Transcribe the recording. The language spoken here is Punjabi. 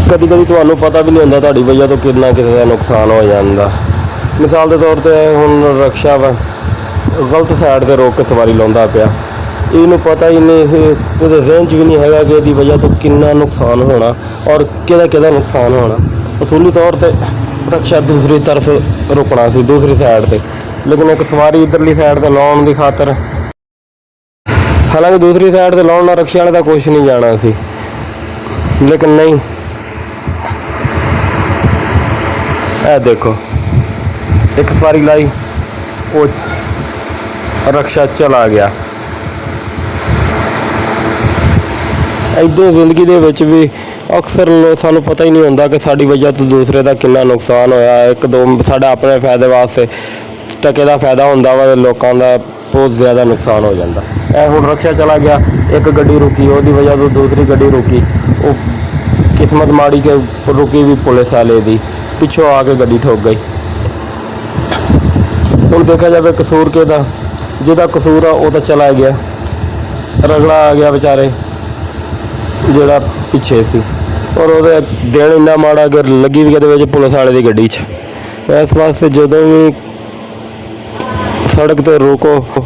कभी कभी ਤੁਹਾਨੂੰ ਪਤਾ ਵੀ ਨਹੀਂ ਹੁੰਦਾ ਤੁਹਾਡੀ ਵਜ੍ਹਾ ਤੋਂ ਕਿੰਨਾ ਕਿਸੇ ਦਾ ਨੁਕਸਾਨ ਹੋ ਜਾਂਦਾ। ਮਿਸਾਲ ਦੇ ਤੌਰ 'ਤੇ ਹੁਣ ਰਕਸ਼ਾ ਵਾ ਗਲਤ ਸਾਈਡ 'ਤੇ ਰੋਕ ਕੇ ਸਵਾਰੀ ਲਾਉਂਦਾ ਪਿਆ, ਇਹਨੂੰ ਪਤਾ ਹੀ ਨਹੀਂ, ਇਹਦੇ ਜ਼ਿਹਨ 'ਚ ਵੀ ਨਹੀਂ ਹੈਗਾ ਕਿ ਇਹਦੀ ਵਜ੍ਹਾ ਤੋਂ ਕਿੰਨਾ ਨੁਕਸਾਨ ਹੋਣਾ ਔਰ ਕਿਹਦਾ ਨੁਕਸਾਨ ਹੋਣਾ। ਅਸੂਲੀ ਤੌਰ 'ਤੇ ਰਕਸ਼ਾ ਦੂਸਰੀ ਤਰਫ ਰੁਕਣਾ ਸੀ, ਦੂਸਰੀ ਸਾਈਡ 'ਤੇ, ਲੇਕਿਨ ਇੱਕ ਸਵਾਰੀ ਇੱਧਰਲੀ ਸਾਈਡ 'ਤੇ ਲਾਉਣ ਦੀ ਖਾਤਰ, ਹਾਲਾਂਕਿ ਦੂਸਰੀ ਸਾਈਡ 'ਤੇ ਲਾਉਣ ਨਾਲ ਰਕਸ਼ੇ ਵਾਲੇ ਦਾ ਕੁਛ ਨਹੀਂ ਜਾਣਾ ਸੀ, ਲੇਕਿਨ ਨਹੀਂ। ਇਹ ਦੇਖੋ ਇੱਕ ਸਵਾਰੀ ਲਾਈ, ਉਹ ਰਕਸ਼ਾ ਚਲਾ ਗਿਆ। ਇੱਦਾਂ ਜ਼ਿੰਦਗੀ ਦੇ ਵਿੱਚ ਵੀ ਅਕਸਰ ਸਾਨੂੰ ਪਤਾ ਹੀ ਨਹੀਂ ਹੁੰਦਾ ਕਿ ਸਾਡੀ ਵਜ੍ਹਾ ਤੋਂ ਦੂਸਰੇ ਦਾ ਕਿੰਨਾ ਨੁਕਸਾਨ ਹੋਇਆ। ਇੱਕ ਦੋ ਸਾਡਾ ਆਪਣੇ ਫਾਇਦੇ ਵਾਸਤੇ ਟਕੇ ਦਾ ਫਾਇਦਾ ਹੁੰਦਾ ਵਾ, ਲੋਕਾਂ ਦਾ ਬਹੁਤ ਜ਼ਿਆਦਾ ਨੁਕਸਾਨ ਹੋ ਜਾਂਦਾ। ਇਹ ਹੁਣ ਰਕਸ਼ਾ ਚਲਾ ਗਿਆ, ਇੱਕ ਗੱਡੀ ਰੁਕੀ, ਉਹਦੀ ਵਜ੍ਹਾ ਤੋਂ ਦੂਸਰੀ ਗੱਡੀ ਰੁਕੀ, ਉਹ ਕਿਸਮਤ ਮਾੜੀ ਕਿ ਰੁਕੀ ਵੀ ਪੁਲਿਸ ਵਾਲੇ ਦੀ, ਪਿੱਛੋਂ ਆ ਕੇ ਗੱਡੀ ਠੋਕ ਗਈ। ਹੁਣ ਦੇਖਿਆ ਜਾਵੇ ਕਸੂਰ ਕਿਹਦਾ, ਜਿਹਦਾ ਕਸੂਰ ਆ ਉਹ ਤਾਂ ਚਲਾ ਗਿਆ, ਰਗੜਾ ਆ ਗਿਆ ਵਿਚਾਰੇ ਜਿਹੜਾ ਪਿੱਛੇ ਸੀ, ਔਰ ਉਹਦੇ ਦਿਨ ਇੰਨਾ ਮਾੜਾ ਕਿ ਲੱਗੀ ਵੀ ਉਹਦੇ ਵਿੱਚ ਪੁਲਿਸ ਵਾਲੇ ਦੀ ਗੱਡੀ 'ਚ। ਇਸ ਵਾਸਤੇ ਜਦੋਂ ਵੀ ਸੜਕ 'ਤੇ ਰੋਕੋ